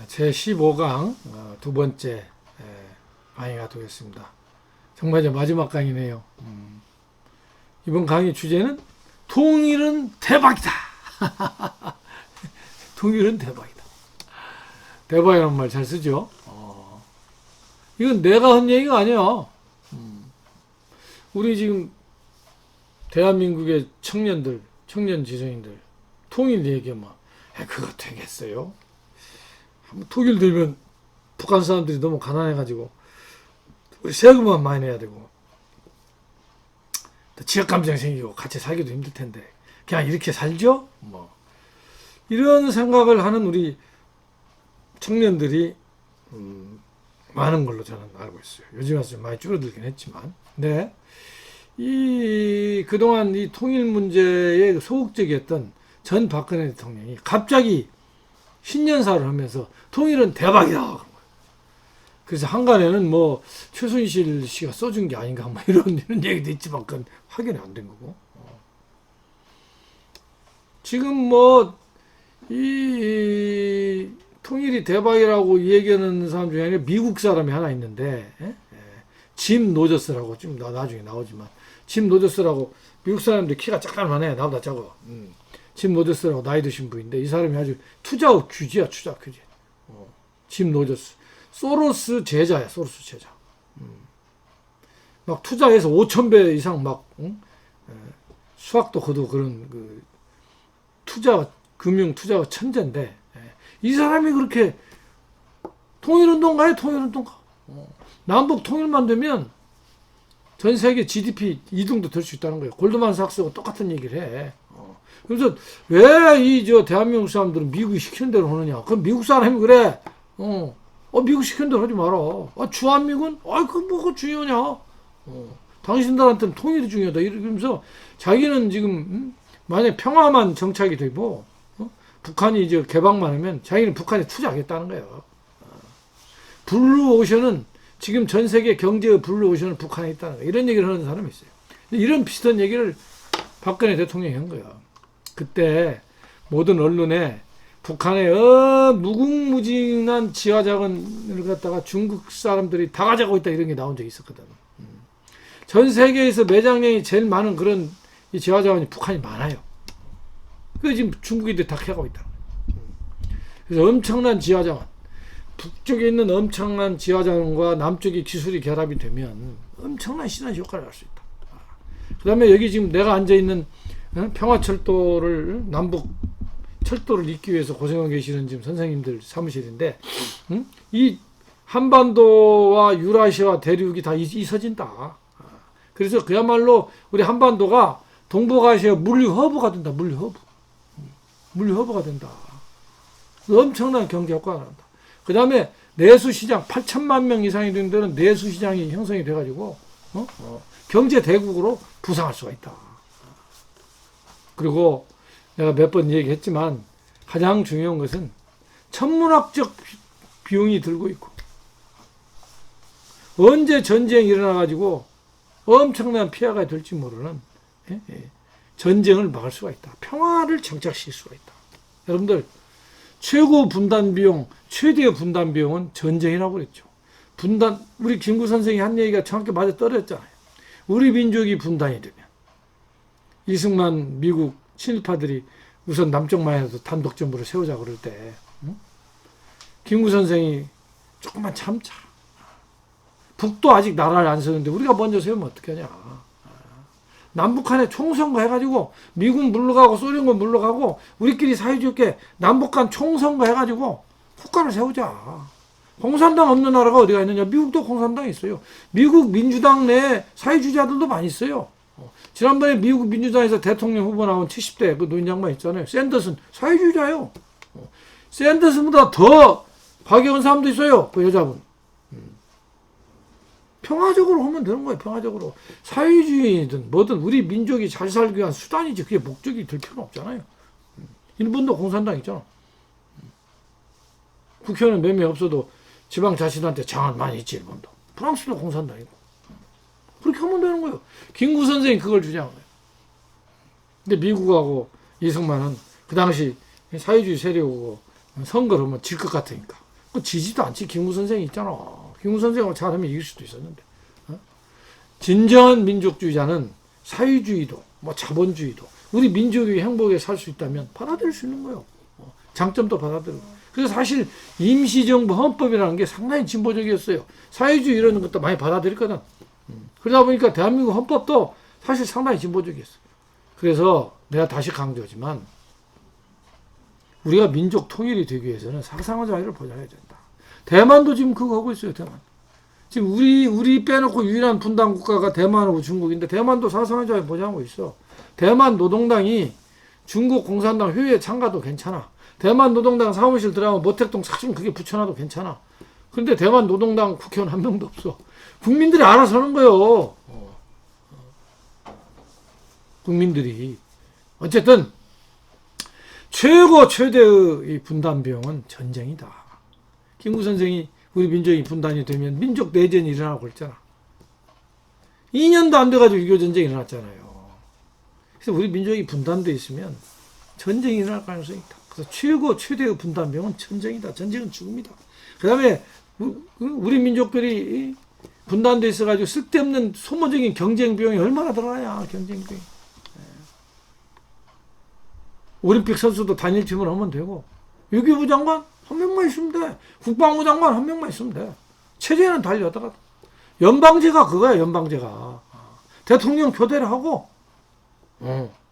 제15강 두 번째 강의가 되겠습니다. 정말 이제 마지막 강의네요. 이번 강의 주제는 통일은 대박이다. 통일은 대박이다. 대박이라는 말 잘 쓰죠. 이건 내가 한 얘기가 아니야. 우리 지금 대한민국의 청년들, 청년 지성인들 통일 얘기하면 그거 되겠어요? 통일 되면 북한 사람들이 너무 가난해가지고 우리 세금만 많이 내야 되고 또 지역감정 생기고 같이 살기도 힘들 텐데 그냥 이렇게 살죠? 뭐 이런 생각을 하는 우리 청년들이 많은 걸로 저는 알고 있어요. 요즘 와서 좀 많이 줄어들긴 했지만, 근데 그동안 이 통일 문제에 소극적이었던 전 박근혜 대통령이 갑자기 신년사를 하면서 통일은 대박이다. 그래서 한간에는 뭐 최순실 씨가 써준 게 아닌가 뭐 이런 얘기도 있지만 그건 확인이 안 된 거고. 지금 뭐 이 통일이 대박이라고 얘기하는 사람 중에 미국 사람이 하나 있는데 짐 노저스라고 좀 나중에 나오지만 짐 노저스라고 미국 사람들 키가 작갈만해. 나보다 작아. 짐 노저스라고 나이 드신 분인데 이 사람이 아주 투자 규지야. 투자 규지. 짐 노저스. 소로스 제자야. 소로스 제자. 막 투자해서 5,000배 이상 막 수학도 거두고 그런 그 투자 금융 투자가 천재인데 이 사람이 그렇게 통일운동가에 통일운동가. 남북 통일만 되면 전 세계 GDP 2등도 될 수 있다는 거예요. 골드만삭스하고 똑같은 얘기를 해. 그래서 왜 이 대한민국 사람들은 미국이 시키는 대로 하느냐? 그럼 미국 사람이 그래. 미국 시키는 대로 하지 마라. 주한미군? 그거 뭐가 중요하냐? 당신들한테는 통일이 중요하다. 이러면서 자기는 지금 만약에 평화만 정착이 되고 북한이 이제 개방만 하면 자기는 북한에 투자하겠다는 거예요. 블루오션은 지금 전 세계 경제의 블루오션은 북한에 있다는 거예요. 이런 얘기를 하는 사람이 있어요. 이런 비슷한 얘기를 박근혜 대통령이 한 거야. 그때 모든 언론에 북한의 무궁무진한 지하자원을 갖다가 중국 사람들이 다 가져가고 있다 이런 게 나온 적이 있었거든. 전 세계에서 매장량이 제일 많은 그런 이 지하자원이 북한이 많아요. 그 지금 중국인들이 다 캐가고 있다. 그래서 엄청난 지하자원, 북쪽에 있는 엄청난 지하자원과 남쪽의 기술이 결합이 되면 엄청난 시너지 효과를 할 수 있다. 그 다음에 여기 지금 내가 앉아있는 평화철도를 남북 철도를 잇기 위해서 고생하고 계시는 지금 선생님들 사무실인데 이 한반도와 유라시아 대륙이 다 이서진다. 그래서 그야말로 우리 한반도가 동북아시아 물류 허브가 된다. 물류 허브가 된다. 엄청난 경제 효과가 난다. 그 다음에 내수시장 8천만 명 이상이 되는 데는 내수시장이 형성이 돼가지고 경제 대국으로 부상할 수가 있다. 그리고 내가 몇 번 얘기했지만 가장 중요한 것은 천문학적 비용이 들고 있고 언제 전쟁이 일어나가지고 엄청난 피해가 될지 모르는 전쟁을 막을 수가 있다. 평화를 정착시킬 수가 있다. 여러분들 최고 분단 비용, 최대의 분단 비용은 전쟁이라고 그랬죠. 우리 김구 선생이 한 얘기가 정확히 맞아 떨어졌잖아요. 우리 민족이 분단이 되면 이승만 미국 친일파들이 우선 남쪽만 해도 단독정부를 세우자 그럴 때 김구 선생이 조금만 참자. 북도 아직 나라를 안 세우는데 우리가 먼저 세우면 어떻게 하냐. 남북한에 총선거 해가지고 미국 물러가고 소련군 물러가고 우리끼리 사이좋게 남북한 총선거 해가지고 국가를 세우자. 공산당 없는 나라가 어디가 있느냐. 미국도 공산당이 있어요. 미국 민주당 내에 사회주의자들도 많이 있어요. 지난번에 미국 민주당에서 대통령 후보 나온 70대 그 노인 양반 있잖아요. 샌더슨 사회주의자예요. 샌더슨보다 더 과격한 사람도 있어요. 그 여자분. 평화적으로 하면 되는 거예요. 평화적으로. 사회주의든 뭐든 우리 민족이 잘 살기 위한 수단이지 그게 목적이 될 필요는 없잖아요. 일본도 공산당 있잖아. 국회의원은 몇 명 없어도 지방자치단체 장은 많이 있지. 일본도. 프랑스도 공산당이고. 그렇게 하면 되는 거예요. 김구 선생이 그걸 주장한 거예요. 근데 미국하고 이승만은 그 당시 사회주의 세력이고 선거를 하면 질 것 같으니까 뭐 지지도 않지. 김구 선생이 있잖아. 김구 선생하고 잘하면 이길 수도 있었는데. 진정한 민족주의자는 사회주의도 뭐 자본주의도 우리 민족의 행복에 살 수 있다면 받아들일 수 있는 거예요. 장점도 받아들이고. 그래서 사실 임시정부 헌법이라는 게 상당히 진보적이었어요. 사회주의 이런 것도 많이 받아들였거든. 그러다 보니까 대한민국 헌법도 사실 상당히 진보적이었어요. 그래서 내가 다시 강조하지만 우리가 민족 통일이 되기 위해서는 사상의 자유를 보장해야 된다. 대만도 지금 그거 하고 있어요. 대만. 지금 우리 빼놓고 유일한 분단 국가가 대만하고 중국인데 대만도 사상의 자유 보장하고 있어. 대만 노동당이 중국 공산당 회의에 참가도 괜찮아. 대만 노동당 사무실 들어가면 모택동 사진 그게 붙여놔도 괜찮아. 그런데 대만 노동당 국회의원 한 명도 없어. 국민들이 알아서 하는 거예요. 국민들이. 어쨌든 최대의 이 분단 비용은 전쟁이다. 김구 선생이 우리 민족이 분단이 되면 민족 내전이 일어나고 있잖아. 2년도 안 돼가지고 6.25 전쟁이 일어났잖아요. 그래서 우리 민족이 분단되어 있으면 전쟁이 일어날 가능성이 있다. 그래서 최대의 분단 비용은 전쟁이다. 전쟁은 죽음이다. 그 다음에 우리 민족들이 분단되어 있어가지고 쓸데없는 소모적인 경쟁 비용이 얼마나 들어가냐. 경쟁 비용이. 올림픽 선수도 단일팀을 하면 되고 외교부 장관 한 명만 있으면 돼. 국방부 장관 한 명만 있으면 돼. 체제는 달려다가 연방제가 그거야. 연방제가 대통령 교대를 하고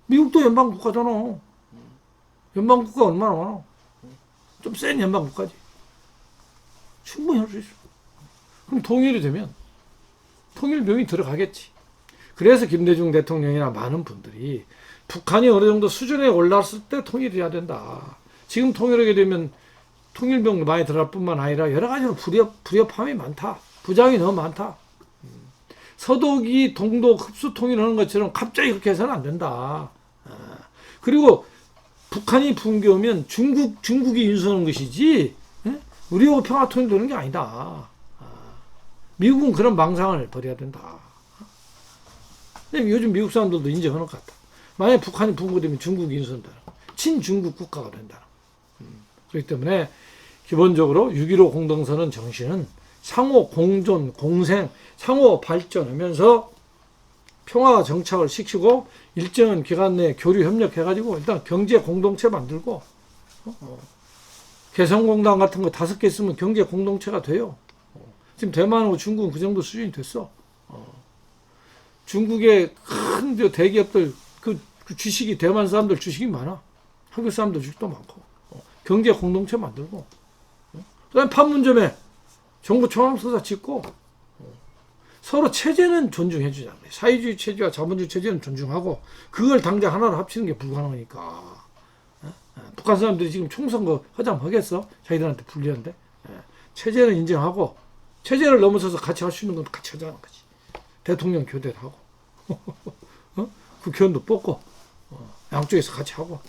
미국도 연방국가잖아. 연방국가 얼마나 많아. 좀 센 연방국가지. 충분히 할 수 있어. 그럼 통일이 되면 통일병이 들어가겠지. 그래서 김대중 대통령이나 많은 분들이 북한이 어느 정도 수준에 올랐을 때 통일을 해야 된다. 지금 통일하게 되면 통일병 많이 들어갈 뿐만 아니라 여러 가지로 불협화음이 많다. 부작용이 너무 많다. 서독이 동독 흡수 통일하는 것처럼 갑자기 그렇게 해서는 안 된다. 그리고 북한이 붕괴하면 중국이 인수하는 것이지 우리하고 평화 통일되는 게 아니다. 미국은 그런 망상을 버려야 된다. 요즘 미국 사람들도 인정하는 것 같다. 만약에 북한이 붕괴되면 중국이 인수한다. 친중국 국가가 된다. 그렇기 때문에 기본적으로 6.15 공동선언 정신은 상호 공존, 공생, 상호 발전하면서 평화 정착을 시키고 일정한 기간 내에 교류 협력해가지고 일단 경제 공동체 만들고 개성공단 같은 거 5개 있으면 경제 공동체가 돼요. 지금 대만하고 중국은 그 정도 수준이 됐어. 중국의 큰 대기업들 그 주식이 대만 사람들 주식이 많아. 한국 사람들 주식도 많고 경제 공동체 만들고 그다음에 판문점에 정부 총항서사 짓고 서로 체제는 존중해 주자. 사회주의 체제와 자본주의 체제는 존중하고 그걸 당장 하나로 합치는 게 불가능하니까. 북한 사람들이 지금 총선거 하자면 하겠어? 자기들한테 불리한데. 체제는 인정하고 체제를 넘어서서 같이 할 수 있는 건 같이 하자는 거지. 대통령 교대를 하고 국회의원도 뽑고 양쪽에서 같이 하고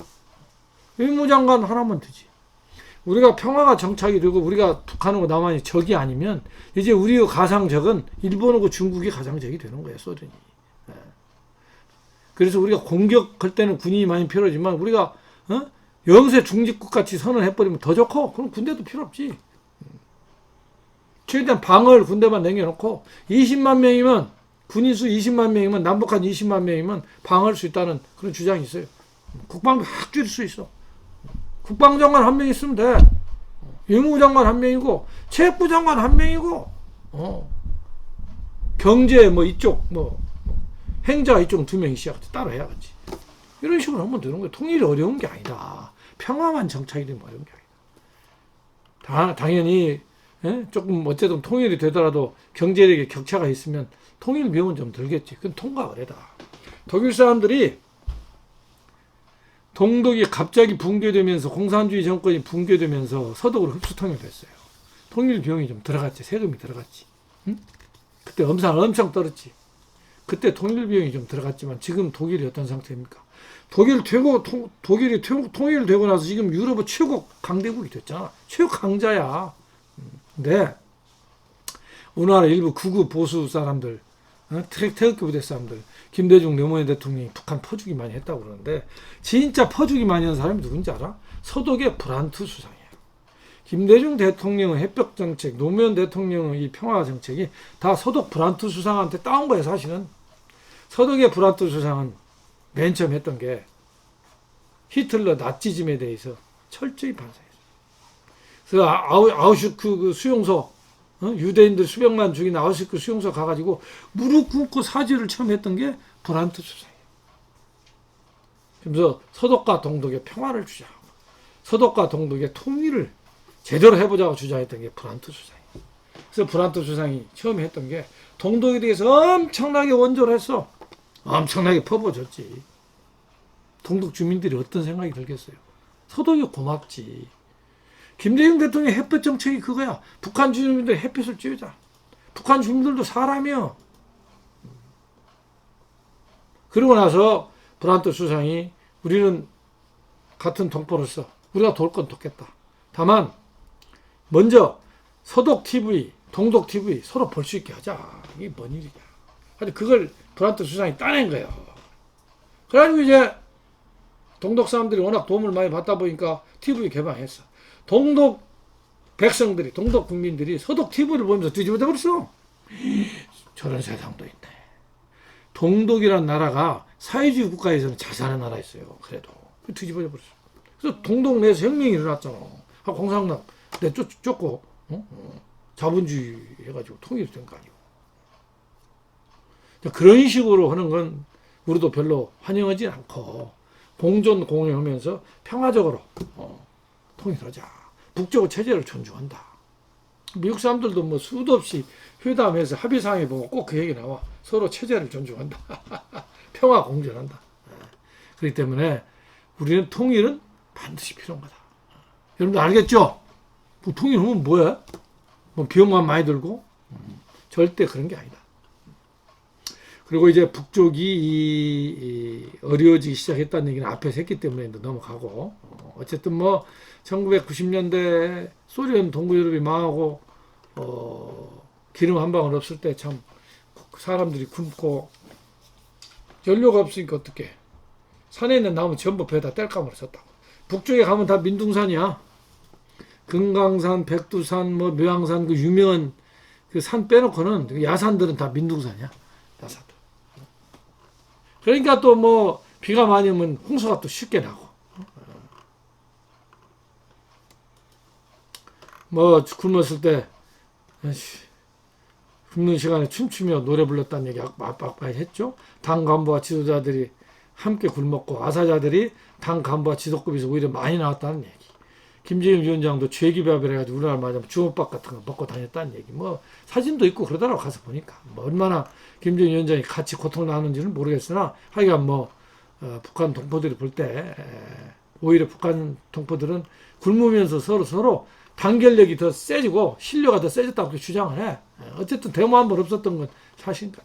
외무장관 하나면 되지. 우리가 평화가 정착이 되고 우리가 북한하고 남한이 적이 아니면 이제 우리의 가상적은 일본하고 중국이 가상적이 되는 거예요. 소련이. 그래서 우리가 공격할 때는 군인이 많이 필요하지만 우리가 영세 중립국 같이 선언해버리면 더 좋고 그럼 군대도 필요 없지. 최대한 방어를 군대만 남겨놓고 20만 명이면 군인수 20만 명이면 남북한 20만 명이면 방어할 수 있다는 그런 주장이 있어요. 국방비 확 줄일 수 있어. 국방장관 한 명 있으면 돼. 외무장관 한 명이고 체육부 장관 한 명이고 경제 이쪽 행자 이쪽 2명이 시작해 따로 해야지. 이런 식으로 하면 되는 거예요. 통일이 어려운 게 아니다. 평화만 정착이 되면 어려운 게 아니다. 당연히 조금 어쨌든 통일이 되더라도 경제력에 격차가 있으면 통일 비용은 좀 들겠지. 그건 통과를 해다. 독일 사람들이 동독이 갑자기 붕괴되면서 공산주의 정권이 붕괴되면서 서독으로 흡수 통일됐어요. 통일 비용이 좀 들어갔지. 세금이 들어갔지. 응? 그때 엄청 떨었지. 그때 통일 비용이 좀 들어갔지만 지금 독일이 어떤 상태입니까? 독일이 통일되고 나서 지금 유럽의 최고 강대국이 됐잖아. 최고 강자야. 근데 우리나라 일부 극우 보수 사람들, 태극기 부대 사람들, 김대중 노무현 대통령이 북한 퍼주기 많이 했다고 그러는데 진짜 퍼주기 많이 한 사람이 누군지 알아? 서독의 브란트 수상이에요. 김대중 대통령의 해벽 정책, 노무현 대통령의 이 평화 정책이 다 서독 브란트 수상한테 따온 거예요, 사실은. 서독의 브란트 수상은 맨 처음 했던 게 히틀러 나치즘에 대해서 철저히 반성했어요. 그래서 아우슈크 그 수용소, 유대인들 수백만 죽인 아우슈크 수용소 가가지고 무릎 꿇고 사죄를 처음 했던 게 브란트 수상이에요. 그래서 서독과 동독의 평화를 주장하고 서독과 동독의 통일을 제대로 해보자고 주장했던 게 브란트 수상이에요. 그래서 브란트 수상이 처음 했던 게 동독에 대해서 엄청나게 원조를 했어. 엄청나게 퍼부어졌지. 동독 주민들이 어떤 생각이 들겠어요? 서독이 고맙지. 김대중 대통령의 햇볕 정책이 그거야. 북한 주민들 햇빛을 쬐자. 북한 주민들도 사람이요. 그러고 나서 브란트 수상이 우리는 같은 동포로서 우리가 돌 건 돕겠다. 다만 먼저 서독 TV, 동독 TV 서로 볼 수 있게 하자. 이게 뭔 일이야. 하여튼 그걸 브란트 수상이 따낸 거예요. 그래가지고 이제 동독 사람들이 워낙 도움을 많이 받다 보니까 TV 개방했어. 동독 백성들이, 동독 국민들이 서독 TV를 보면서 뒤집어져 버렸어. 저런 세상도 있네. 동독이란 나라가 사회주의 국가에서는 잘 사는 나라였어요. 그래도 뒤집어져 버렸어. 그래서 동독 내에서 혁명이 일어났잖아. 공산당 내 쫓고 자본주의 해가지고 통일이 된 거 아니고. 그런 식으로 하는 건 우리도 별로 환영하지 않고 공존 공유하면서 평화적으로 통일하자. 북쪽 체제를 존중한다. 미국 사람들도 뭐 수도 없이 회담에서 합의사항에 보면 꼭 그 얘기 나와. 서로 체제를 존중한다. 평화 공존한다. 그렇기 때문에 우리는 통일은 반드시 필요한 거다. 여러분들 알겠죠? 뭐 통일하면 뭐야? 뭐 비용만 많이 들고? 절대 그런 게 아니다. 그리고 이제 북쪽이 어려워지기 시작했다는 얘기는 앞에서 했기 때문에 넘어가고, 어쨌든 뭐 1990년대 소련 동구 유럽이 망하고 기름 한 방울 없을 때 참 사람들이 굶고 연료가 없으니까 어떡해. 산에 있는 나무 전부 배에다 땔감으로 썼다고. 북쪽에 가면 다 민둥산이야. 금강산, 백두산, 뭐 묘양산 그 유명한 그 산 빼놓고는 야산들은 다 민둥산이야. 야산들. 그러니까 또 뭐 비가 많이 오면 홍수가 또 쉽게 나고. 뭐 굶었을 때 굶는 시간에 춤추며 노래 불렀다는 얘기 아까 했죠. 당 간부와 지도자들이 함께 굶었고 아사자들이 당 간부와 지도급에서 오히려 많이 나왔다는 얘기. 김정일 위원장도 죄기밥을 해가지고 우리나라 말하자면 주먹밥 같은 거 먹고 다녔다는 얘기. 뭐 사진도 있고 그러더라고 가서 보니까. 뭐 얼마나 김정일 위원장이 같이 고통을 나누는지는 모르겠으나 하여간 뭐 북한 동포들이 볼 때 오히려 북한 동포들은 굶으면서 서로 단결력이 더 세지고 신뢰가 더 세졌다고 주장을 해. 어쨌든 데모 한 번 없었던 건 사실입니다.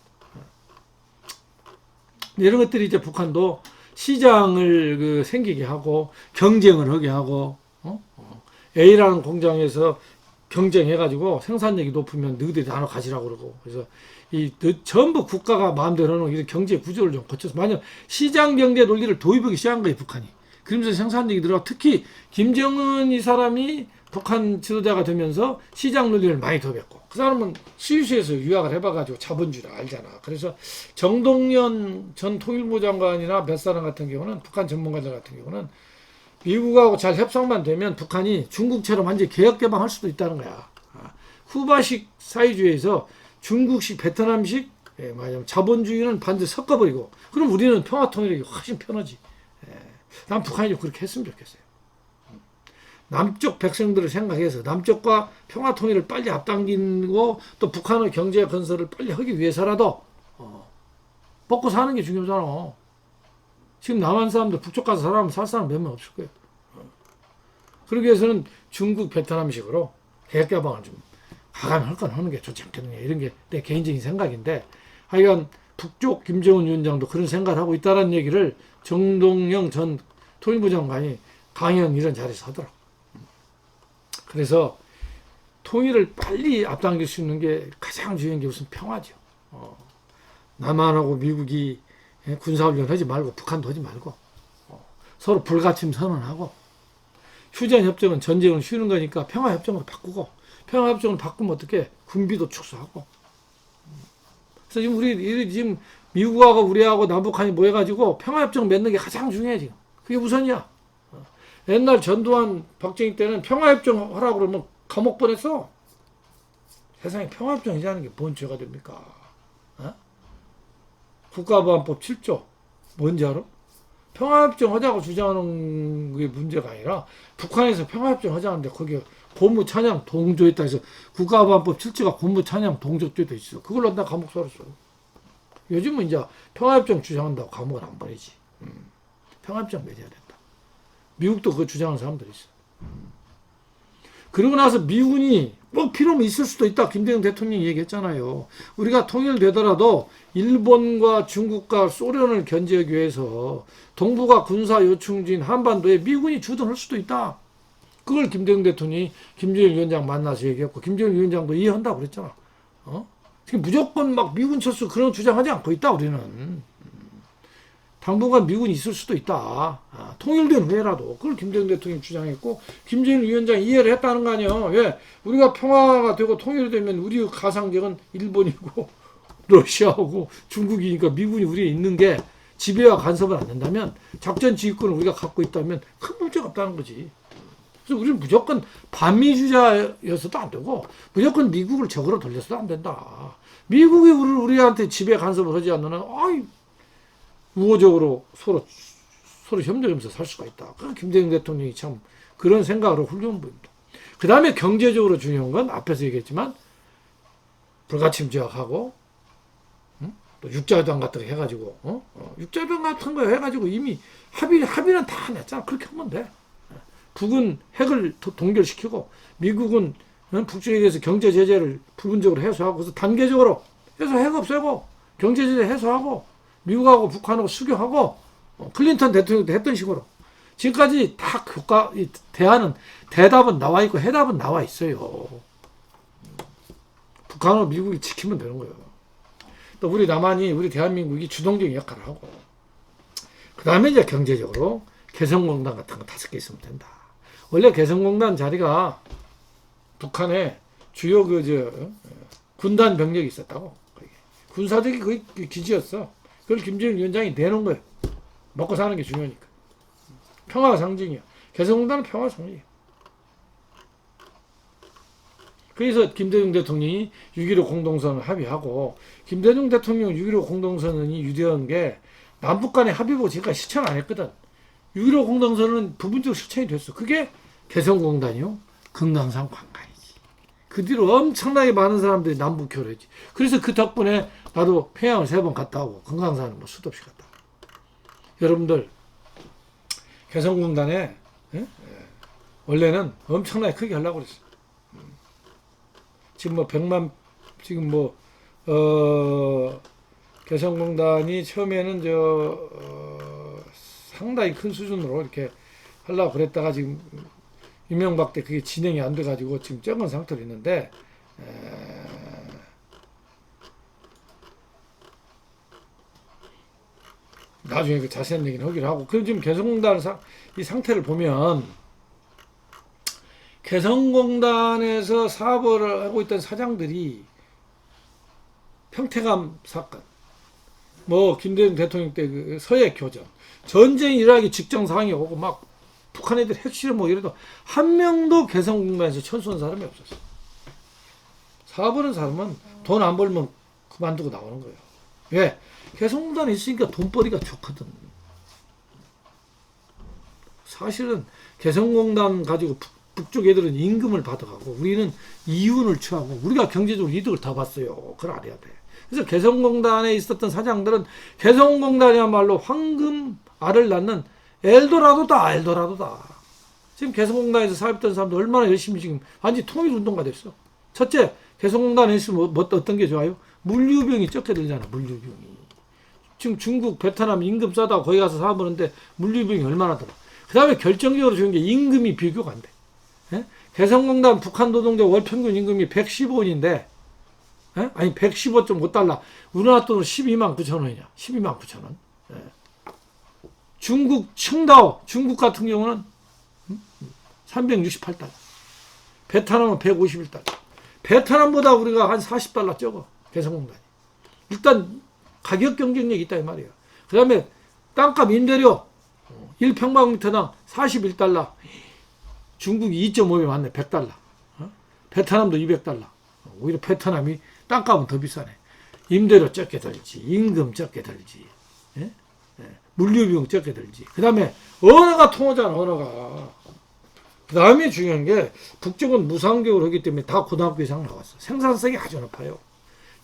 이런 것들이 이제 북한도 시장을 생기게 하고 경쟁을 하게 하고 A라는 공장에서 경쟁해가지고 생산력이 높으면 너희들이 나눠 가지라고 그러고 그래서 전부 국가가 마음대로 하는 이런 경제 구조를 좀 거쳐서 만약 시장 경제 논리를 도입하기 시작한 거예요 북한이. 그러면서 생산력이 들어가 특히 김정은 이 사람이 북한 지도자가 되면서 시장 논리를 많이 도입했고 그 사람은 스위스에서 유학을 해봐가지고 자본주의를 알잖아. 그래서 정동연 전 통일부 장관이나 몇 사람 같은 경우는 북한 전문가들 같은 경우는 미국하고 잘 협상만 되면 북한이 중국처럼 완전히 개혁 개방할 수도 있다는 거야. 쿠바식 사회주의에서 중국식 베트남식 자본주의는 반드시 섞어버리고 그럼 우리는 평화 통일이 훨씬 편하지. 난 북한이 그렇게 했으면 좋겠어요. 남쪽 백성들을 생각해서 남쪽과 평화 통일을 빨리 앞당기고 또 북한의 경제 건설을 빨리 하기 위해서라도 먹고 사는 게 중요하잖아. 지금 남한 사람들 북쪽 가서 살아면 살 사람 몇 명 없을 거예요. 그러기 위해서는 중국 베트남식으로 개혁 개방을 좀 가감히 할 건 하는 게 좋지 않겠느냐 이런 게 내 개인적인 생각인데 하여간 북쪽 김정은 위원장도 그런 생각을 하고 있다는 얘기를 정동영 전 통일부 장관이 강연 이런 자리에서 하더라고. 그래서 통일을 빨리 앞당길 수 있는 게 가장 중요한 게 우선 평화죠. 남한하고 미국이 군사훈련 하지 말고 북한도 하지 말고 서로 불가침 선언하고 휴전협정은 전쟁을 쉬는 거니까 평화협정으로 바꾸고, 평화협정을 바꾸면 어떻게 군비도 축소하고. 그래서 지금 지금 미국하고 우리하고 남북한이 모여가지고 평화협정 맺는 게 가장 중요해 지금. 그게 우선이야. 옛날 전두환 박정희 때는 평화협정 하라고 그러면 감옥 보냈어. 세상에 평화협정이라는 게 뭔 죄가 됩니까? 어? 국가보안법 7조 뭔지 알아? 평화협정 하자고 주장하는 게 문제가 아니라 북한에서 평화협정 하자는데 거기에 고무 찬양 동조했다 해서 국가보안법 7조가 고무 찬양 동조죄 돼 있어. 그걸로 나 감옥 쏘았어. 요즘은 이제 평화협정 주장한다고 감옥을 안 보내지. 평화협정 맺어야 된다. 미국도 그거 주장하는 사람들이 있어. 그러고 나서 미군이 뭐 필요하면 있을 수도 있다. 김대중 대통령이 얘기했잖아요. 우리가 통일되더라도 일본과 중국과 소련을 견제하기 위해서 동북아 군사 요충지인 한반도에 미군이 주둔할 수도 있다. 그걸 김대중 대통령이 김정일 위원장 만나서 얘기했고 김정일 위원장도 이해한다고 그랬잖아. 지금 무조건 막 미군 철수 그런 주장하지 않고 있다. 우리는. 당분간 미군이 있을 수도 있다. 통일된 후에라도. 그걸 김대중 대통령이 주장했고 김정일 위원장이 이해를 했다는 거 아니에요. 왜? 우리가 평화가 되고 통일되면 우리 가상적은 일본이고 러시아하고 중국이니까 미군이 우리에 있는 게 지배와 간섭은 안 된다면 작전 지휘권을 우리가 갖고 있다면 큰 문제가 없다는 거지. 그래서 우리는 무조건 반미주자여서도 안 되고 무조건 미국을 적으로 돌려서도 안 된다. 미국이 우리한테 지배 간섭을 하지 않는 한 우호적으로 서로 협력하면서 살 수가 있다. 김대중 대통령이 참 그런 생각으로 훌륭한 분입니다. 그 다음에 경제적으로 중요한 건 앞에서 얘기했지만 불가침 지역하고 또 육자회담 같은 거 해가지고 육자회담 같은 거 해가지고 이미 합의는 다 냈잖아. 그렇게 하면 돼. 북은 핵을 동결시키고 미국은 북쪽에 대해서 경제 제재를 부분적으로 해소하고 그래서 단계적으로 해서 핵 없애고 경제 제재 해소하고 미국하고 북한하고 수교하고 클린턴 대통령도 했던 식으로 지금까지 다 대답은 나와 있고 해답은 나와 있어요. 북한하고 미국이 지키면 되는 거예요. 또 우리 남한이 우리 대한민국이 주동적인 역할을 하고 그 다음에 이제 경제적으로 개성공단 같은 거 5개 있으면 된다. 원래 개성공단 자리가 북한에 주요 군단 병력이 있었다고. 군사적인 그 기지였어. 그걸 김정일 위원장이 내놓은 거예요. 먹고 사는 게 중요하니까. 평화가 상징이야. 개성공단은 평화 상징이야. 그래서 김대중 대통령이 6.15 공동선언을 합의하고 김대중 대통령 6.15 공동선언이 유대한 게 남북 간의 합의고 지금까지 실천 안 했거든. 6.15 공동선언은 부분적으로 실천이 됐어. 그게 개성공단이요. 금강산 관광이지. 그 뒤로 엄청나게 많은 사람들이 남북 교류했지. 그래서 그 덕분에 나도 평양을 3번 갔다 오고 금강산은 뭐 수도 없이 갔다 오고. 여러분들 개성공단에 원래는 엄청나게 크게 하려고 그랬어. 지금 뭐 100만 지금 뭐 개성공단이 처음에는 상당히 큰 수준으로 이렇게 하려고 그랬다가 지금 이명박 때 그게 진행이 안 돼가지고 지금 적은 상태로 있는데 나중에 그 자세한 얘기는 하기로 하고. 그럼 지금 개성공단 이 상태를 보면 개성공단에서 사업을 하고 있던 사장들이 평택암 사건, 뭐 김대중 대통령 때 그 서해 교전, 전쟁이 일어나기 직전 상황이 오고 막 북한 애들 핵실험 뭐 이래도 한 명도 개성공단에서 철수한 사람이 없었어. 사업하는 사람은 돈 안 벌면 그만두고 나오는 거예요. 왜? 개성공단에 있으니까 돈벌이가 좋거든. 사실은 개성공단 가지고 북쪽 애들은 임금을 받아가고 우리는 이윤을 취하고 우리가 경제적으로 이득을 다 봤어요. 그걸 알아야 돼. 그래서 개성공단에 있었던 사장들은 개성공단이야말로 황금 알을 낳는 엘도라도다. 지금 개성공단에서 사업했던 사람들 얼마나 열심히 지금 완전히 통일운동가 됐어. 첫째, 개성공단에 있으면 어떤 게 좋아요? 물류병이 적게 들잖아. 물류병이. 지금 중국, 베트남 임금 싸다가 거기 가서 사업하는데 물류병이 얼마나 들어. 그 다음에 결정적으로 좋은 게 임금이 비교가 안 돼. 예? 개성공단 북한 노동자 월평균 임금이 115원인데 아니 115.5달러. 우리나라 돈으로 12만 9천 원이냐. 12만 9천 원. 중국 칭다오 중국 같은 경우는 368달러. 베트남은 151달러. 베트남보다 우리가 한 40달러 적어. 개성공단이. 일단 가격 경쟁력이 있다 이 말이에요. 그 다음에 땅값 임대료 1평방미터당 41달러. 중국이 2.5배 맞네. 100달러. 베트남도 200달러. 오히려 베트남이 땅값은 더 비싸네. 임대료 적게 들지. 임금 적게 들지. 예? 물류비용 적게 들지. 그 다음에 언어가 통하잖아. 언어가. 그 다음에 중요한 게 북쪽은 무상교육을 하기 때문에 다 고등학교 이상 나왔어. 생산성이 아주 높아요.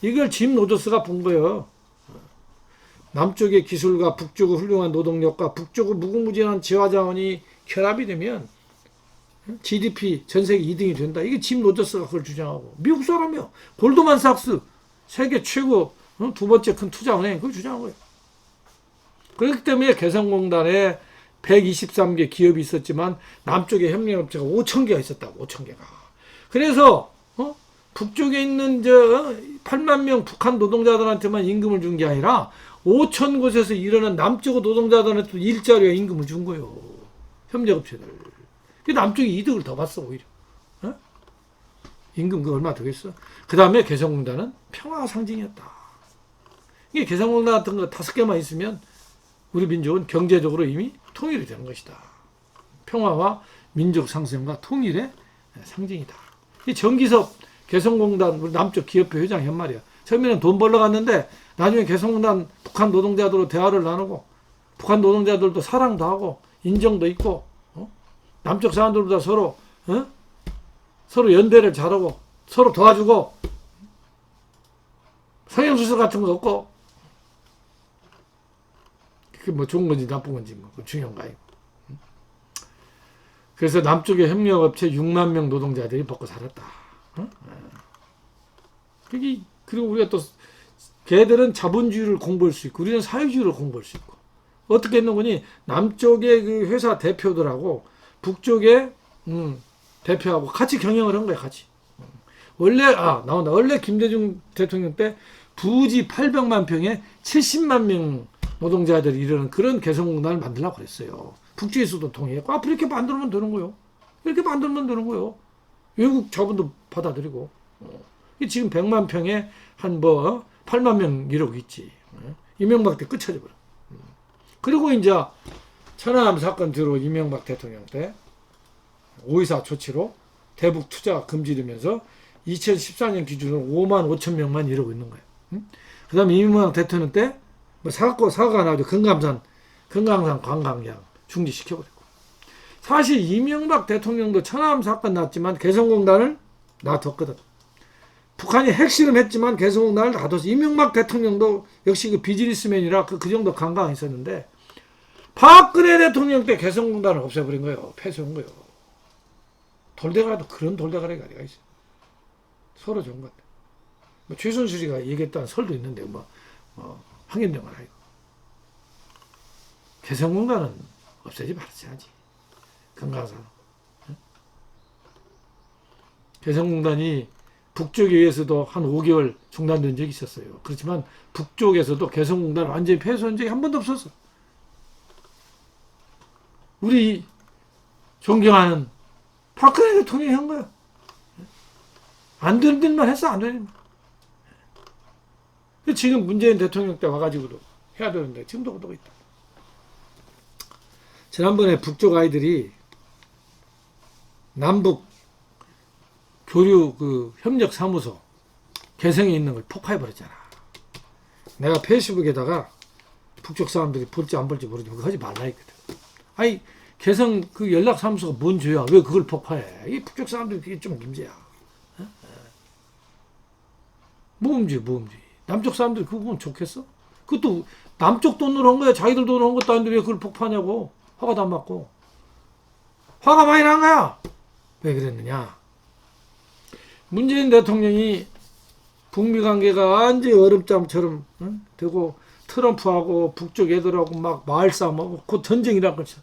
이걸 짐 로저스가 본 거예요. 남쪽의 기술과 북쪽의 훌륭한 노동력과 북쪽의 무궁무진한 지화자원이 결합이 되면 GDP 전 세계 2등이 된다. 이게 짐 로저스가 그걸 주장하고, 미국 사람이요. 골드만삭스 세계 최고 두 번째 큰 투자은행 그걸 주장한 거예요. 그렇기 때문에 개성공단에 123개 기업이 있었지만 남쪽에 협력업체가 5,000개가 있었다고. 5,000개가. 그래서 북쪽에 있는 8만 명 북한 노동자들한테만 임금을 준 게 아니라 5,000곳에서 일하는 남쪽 노동자들한테도 일자리와 임금을 준 거예요. 협력업체들. 남쪽이 이득을 더 봤어 오히려. 임금 그 얼마 되겠어. 그 다음에 개성공단은 평화 상징이었다. 이게 개성공단 같은 거 5개만 있으면 우리 민족은 경제적으로 이미 통일이 되는 것이다. 평화와 민족 상생과 통일의 상징이다. 이 정기섭 개성공단 우리 남쪽 기업회 회장 한 말이야. 처음에는 돈 벌러 갔는데 나중에 개성공단 북한 노동자들로 대화를 나누고 북한 노동자들도 사랑도 하고 인정도 있고 남쪽 사람들보다 서로 연대를 잘하고 서로 도와주고 성형수술 같은 거 없고 그게 뭐 좋은 건지 나쁜 건지 뭐 중요한 거 아니고. 그래서 남쪽의 협력업체 6만 명 노동자들이 먹고 살았다. 그리고 우리가 또 걔들은 자본주의를 공부할 수 있고 우리는 사회주의를 공부할 수 있고 어떻게 했는 거니 남쪽의 그 회사 대표들하고 북쪽의 대표하고 같이 경영을 한 거야. 같이. 원래 나온다. 원래 김대중 대통령 때 부지 800만 평에 70만 명 노동자들이 이르는 그런 개성공단을 만들려고 그랬어요. 북쪽에서도 동의했고 앞으로 이렇게 만들면 되는 거예요. 이렇게 만들면 되는 거예요. 외국 자본도 받아들이고. 지금 100만 평에 한 8만 명 이러고 있지. 이명박 때 끝쳐져 버려. 그리고 이제 천안함 사건 뒤로 이명박 대통령 때 5.24 조치로 대북 투자가 금지되면서 2014년 기준으로 5만 5천 명만 이러고 있는 거예요. 그 다음에 이명박 대통령 때 사고가 나오죠. 금강산 관광량 중지시켜버렸고. 사실 이명박 대통령도 천안함 사건 났지만 개성공단을 놔뒀거든. 북한이 핵실험했지만 개성공단을 놔뒀어. 이명박 대통령도 역시 그 비즈니스맨이라 그 정도 강강이 있었는데 박근혜 대통령 때 개성공단을 없애버린 거예요. 폐쇄한 거예요. 돌대가리도 그런 돌대가리가 어디가 있어. 서로 좋은 것 같아. 최순실이가 얘기했다는 설도 있는데 확인된 건 아니고. 개성공단은 없애지 말아야지. 금강산. 개성공단이 북쪽에 의해서도 한 5개월 중단된 적이 있었어요. 그렇지만 북쪽에서도 개성공단을 완전히 폐쇄한 적이 한 번도 없었어. 우리 존경하는 박근혜 대통령이 한 거야. 안 되는 일만 했어. 안 되는 일. 지금 문재인 대통령 때 와가지고도 해야 되는데 지금도 못하고 있다. 지난번에 북쪽 아이들이 남북 교류 그 협력 사무소 개성에 있는 걸 폭파해 버렸잖아. 내가 페이스북에다가 북쪽 사람들이 볼지 안 볼지 모르지만 그거 하지 말라 했거든. 아니 개성 그 연락 사무소가 뭔 죄야? 왜 그걸 폭파해? 이 북쪽 사람들이 그게 좀 문제야. 뭐 문제? 남쪽 사람들이 그거 보면 좋겠어? 그것도 남쪽 돈으로 한 거야. 자기들 돈으로 한 것도 아닌데 왜 그걸 폭파하냐고. 화가 안 맞고. 화가 많이 난 거야. 왜 그랬느냐? 문재인 대통령이 북미 관계가 완전히 얼음장처럼 되고 트럼프하고 북쪽 애들하고 막 마을 싸움하고 곧 전쟁이란 거죠.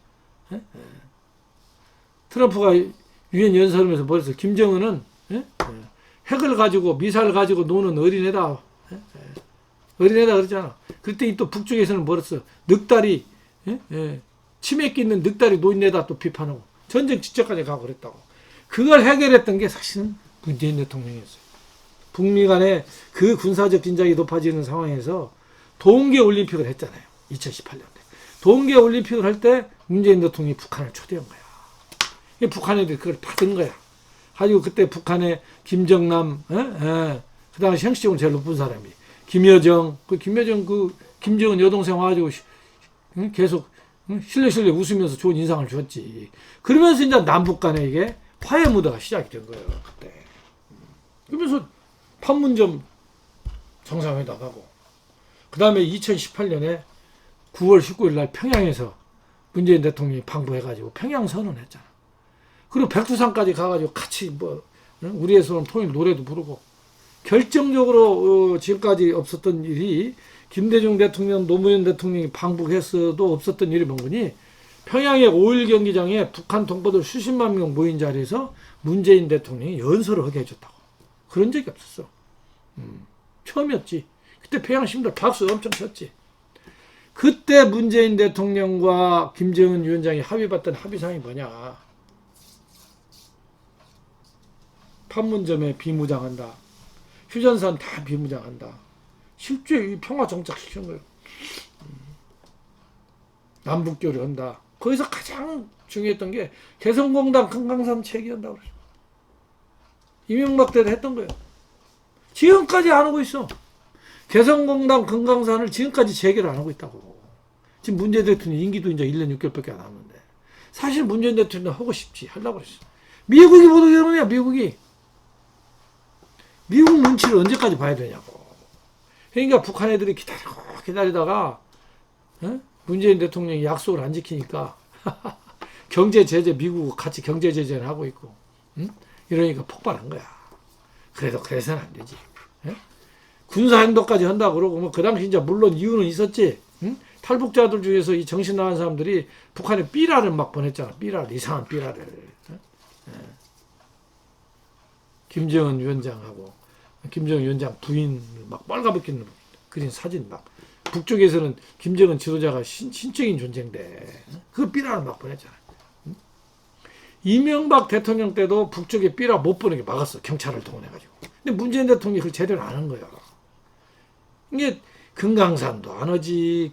트럼프가 유엔 연설하면서 뭐랬어? 김정은은 핵을 가지고 미사일 가지고 노는 어린애다. 어린애다 그랬잖아. 그랬더니 또 북쪽에서는 뭐랬어? 늑다리 치맥기 있는 늑다리 노인네다 또 비판하고. 전쟁 직전까지 가고 그랬다고. 그걸 해결했던 게 사실은 문재인 대통령이었어요. 북미 간에 그 군사적 긴장이 높아지는 상황에서 동계올림픽을 했잖아요. 2018년에. 동계올림픽을 할 때 문재인 대통령이 북한을 초대한 거야. 북한 애들이 그걸 받은 거야. 가지고 그때 북한의 김정남, 그 당시 형식적으로 제일 높은 사람이 김여정, 김정은 여동생 와가지고 계속 실례 웃으면서 좋은 인상을 줬지. 그러면서 이제 남북 간에 이게 화해 무드가 시작이 된 거예요, 그때. 그러면서 판문점 정상회담 하고, 그 다음에 2018년에 9월 19일 날 평양에서 문재인 대통령이 방북해가지고 평양 선언했잖아. 그리고 백두산까지 가가지고 같이 우리의 손은 통일 노래도 부르고, 결정적으로 지금까지 없었던 일이 김대중 대통령, 노무현 대통령이 방북했어도 없었던 일이 뭔거니, 평양의 5.1 경기장에 북한 동포들 수십만 명 모인 자리에서 문재인 대통령이 연설을 하게 해줬다고. 그런 적이 없었어. 처음이었지. 그때 평양 시민들 박수 엄청 쳤지. 그때 문재인 대통령과 김정은 위원장이 합의봤던 합의사항이 뭐냐. 판문점에 비무장한다. 휴전선 다 비무장한다. 실제 평화 정착시킨 거예요. 남북교류 한다. 거기서 가장 중요했던 게 개성공단 금강산 체결한다고 그랬어. 이명박 때도 했던 거예요. 지금까지 안 하고 있어. 개성공단 금강산을 지금까지 재개를 안 하고 있다고. 지금 문재인 대통령 임기도 이제 1년 6개월밖에 안 남았는데. 사실 문재인 대통령 하고 싶지. 하려고 그랬어. 미국이 보도 그러냐, 미국이. 미국 눈치를 언제까지 봐야 되냐고. 그러니까 북한 애들이 기다리다가 문재인 대통령이 약속을 안 지키니까 경제 제재, 미국 같이 경제 제재를 하고 있고, 이러니까 폭발한 거야. 그래서는 안 되지. 군사 행동까지 한다고 그러고, 그 당시 이제 물론 이유는 있었지. 탈북자들 중에서 이 정신 나간 사람들이 북한에 삐라를 막 보냈잖아. 이상한 삐라를. 김정은 위원장하고 김정은 위원장 부인 막 빨가벗긴 그린 사진 막. 북쪽에서는 김정은 지도자가 신적인 존재인데 그 삐라를 막 보냈잖아. 이명박 대통령 때도 북쪽에 삐라 못 보내게 막았어. 경찰을 동원해가지고. 근데 문재인 대통령이 그걸 제대로 안 한 거야. 이게 금강산도 안 하지,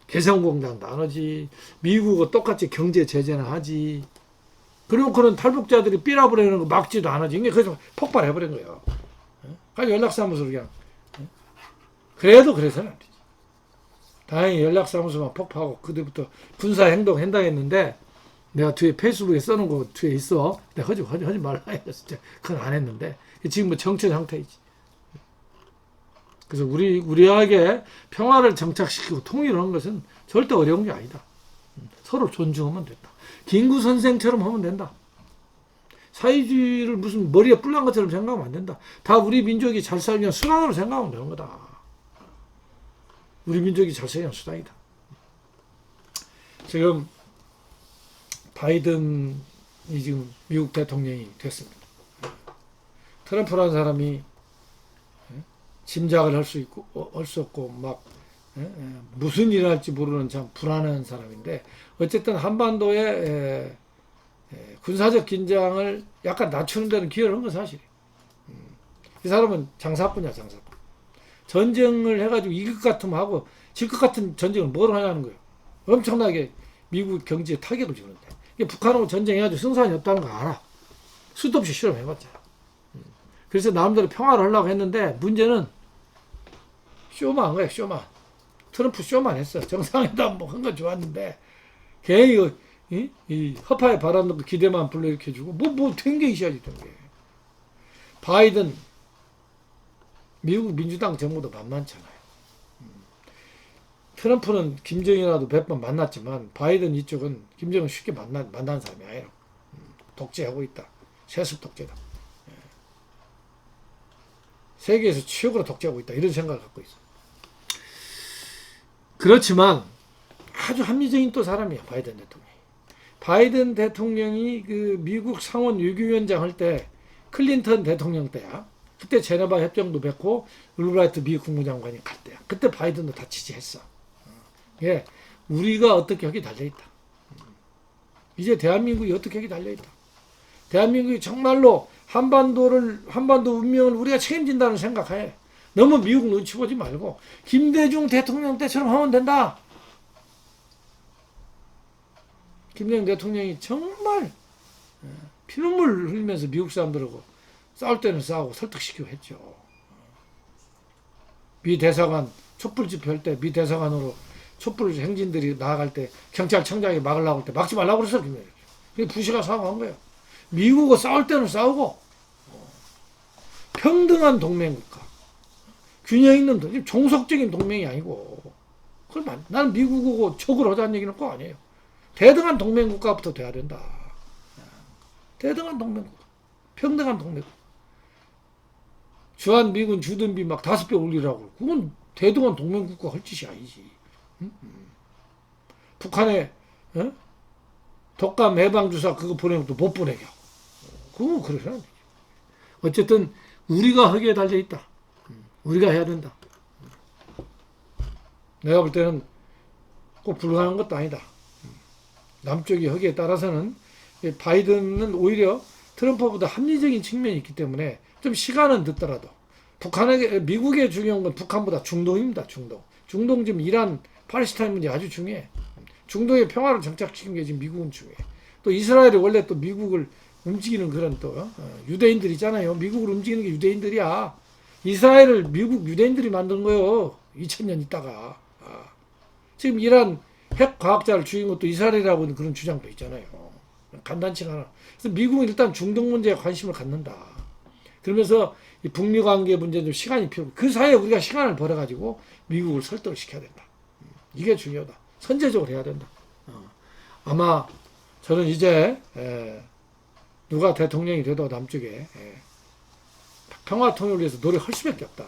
개성공단도 안 하지, 미국과 똑같이 경제 제재나 하지. 그리고 그런 탈북자들이 삐라 보내는 거 막지도 안 하지. 이게 그래서 폭발해버린 거예요. 그래서 연락사무소로 그냥. 그래도 그래서는 안 되지. 다행히 연락사무소만 폭파하고 그때부터 군사행동 행당했는데, 내가 뒤에 페이스북에 써놓은 거 뒤에 있어. 내가 하지 말라 했어. 그건 안 했는데. 지금 뭐 정체 상태이지. 그래서 우리에게 평화를 정착시키고 통일하는 것은 절대 어려운 게 아니다. 서로 존중하면 된다. 김구 선생처럼 하면 된다. 사회주의를 무슨 머리에 뿔난 것처럼 생각하면 안 된다. 다 우리 민족이 잘 살면 수단으로 생각하면 되는 거다. 우리 민족이 잘 살면 수단이다. 지금 바이든이 지금 미국 대통령이 됐습니다. 트럼프라는 사람이 짐작을 할 수 있고 할 수 없고 막 무슨 일을 할지 모르는 참 불안한 사람인데, 어쨌든 한반도의 군사적 긴장을 약간 낮추는 데는 기여를 한 건 사실이에요. 이 사람은 장사꾼이야, 장사꾼. 전쟁을 해가지고 이길 것 같으면 하고 질 것 같은 전쟁을 뭐로 하냐는 거예요. 엄청나게 미국 경제에 타격을 주는데. 북한하고 전쟁해가지고 승산이 없다는 거 알아. 수도 없이 실험해봤잖아. 그래서 나름대로 평화를 하려고 했는데, 문제는 쇼만 한 거야, 쇼만. 트럼프 쇼만 했어. 정상회담 뭐 한 건 좋았는데, 괜히 이 허파에 바람 넣고 기대만 불러일으켜주고, 된 게 있어야지, 된 게. 바이든, 미국 민주당 정부도 만만찮아요. 트럼프는 김정은이라도 몇 번 만났지만, 바이든 이쪽은 김정은 쉽게 만난 사람이 아니라 독재하고 있다. 세습 독재다. 세계에서 최고로 독재하고 있다. 이런 생각을 갖고 있어. 그렇지만 아주 합리적인 또 사람이야, 바이든 대통령이. 바이든 대통령이 그 미국 상원 외교위원장 할 때, 클린턴 대통령 때야. 그때 제네바 협정도 맺고 올브라이트 미 국무장관이 갈 때야. 그때 바이든도 다 지지했어. 예, 우리가 어떻게 하기 달려있다. 이제 대한민국이 어떻게 하게 달려있다. 대한민국이 정말로 한반도 운명을 우리가 책임진다는 생각하에 너무 미국 눈치 보지 말고 김대중 대통령 때처럼 하면 된다. 김대중 대통령이 정말 피눈물 흘리면서 미국 사람들하고 싸울 때는 싸우고 설득시키고 했죠. 미 대사관 촛불 집회할 때 미 대사관으로 촛불 행진들이 나아갈 때 경찰청장이 막으려고 할 때 막지 말라고 그랬어. 그게 부시가 사과한 거예요. 미국하고 싸울 때는 싸우고 평등한 동맹국가, 균형 있는 종속적인 동맹이 아니고 그걸 나는 미국하고 척을 하자는 얘기는 꼭 아니에요. 대등한 동맹국가부터 돼야 된다. 대등한 동맹국가, 평등한 동맹국가. 주한 미군 주둔비 막 5배 올리라고. 그건 대등한 동맹국가 할 짓이 아니지. 북한에 독감 예방주사 그거 보내면 또 못 보내게 하고. 그건 그러잖아. 어쨌든 우리가 하기에 달려있다. 우리가 해야 된다. 내가 볼 때는 꼭 불가능한 것도 아니다. 남쪽이 하기에 따라서는 바이든은 오히려 트럼프보다 합리적인 측면이 있기 때문에 좀 시간은 늦더라도 미국에 중요한 건 북한보다 중동입니다. 중동 지금 이란 팔레스타인 문제 아주 중요해. 중동의 평화를 정착시킨 게 지금 미국은 중요해. 또 이스라엘이 원래 또 미국을 움직이는 그런 또 유대인들 있잖아요. 미국을 움직이는 게 유대인들이야. 이스라엘을 미국 유대인들이 만든 거요. 2000년 있다가. 지금 이란 핵 과학자를 죽인 것도 이스라엘이라고 하는 그런 주장도 있잖아요. 간단치가 않아. 그래서 미국은 일단 중동 문제에 관심을 갖는다. 그러면서 이 북미 관계 문제는 좀 시간이 필요하고 그 사이에 우리가 시간을 벌어가지고 미국을 설득을 시켜야 된다. 이게 중요하다. 선제적으로 해야 된다. 아마 저는 이제 누가 대통령이 돼도 남쪽에 평화 통일을 위해서 노력할 수밖에 없다.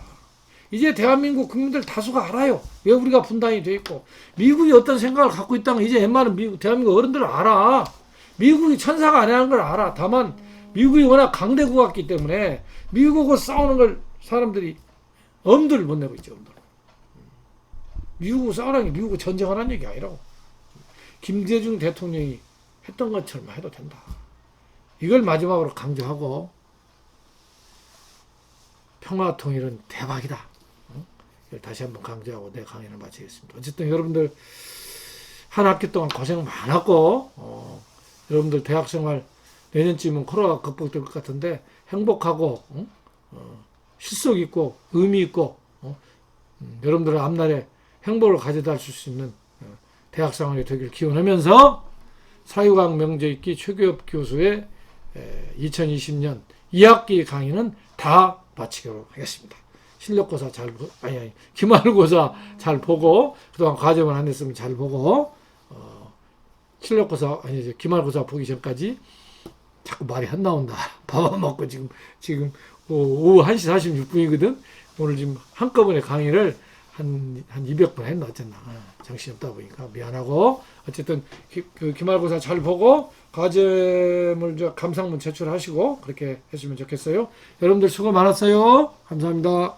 이제 대한민국 국민들 다수가 알아요. 왜 우리가 분단이 돼 있고 미국이 어떤 생각을 갖고 있다는 걸 이제 웬만한 대한민국 어른들은 알아. 미국이 천사가 아니라는 걸 알아. 다만 미국이 워낙 강대국이기 때문에 미국하고 싸우는 걸 사람들이 엄두를 못 내고 있죠. 엄두를. 미국하고 싸우라는 게 미국하고 전쟁하라는 얘기 아니라고. 김대중 대통령이 했던 것처럼 해도 된다. 이걸 마지막으로 강조하고 평화 통일은 대박이다. 이걸 다시 한번 강조하고 내 강연을 마치겠습니다. 어쨌든 여러분들 한 학기 동안 고생 많았고 여러분들 대학생활 내년쯤은 코로나가 극복될 것 같은데 행복하고 실속 있고 의미 있고 여러분들의 앞날에 행복을 가져다 줄 수 있는 대학생활이 되길 기원하면서 사유강 명제익기 최규엽 교수의 2020년 2학기 강의는 다 마치도록 하겠습니다. 실력고사 기말고사 잘 보고 그동안 과정을 안 했으면 잘 보고 기말고사 보기 전까지 자꾸 말이 안 나온다. 밥 안 먹고 지금 오후 1시 46분이거든. 오늘 지금 한꺼번에 강의를 한 200분 했나 어쨌나. 정신없다 보니까 미안하고 어쨌든 기말고사 잘 보고 과제물 감상문 제출하시고 그렇게 했으면 좋겠어요. 여러분들 수고 많았어요. 감사합니다.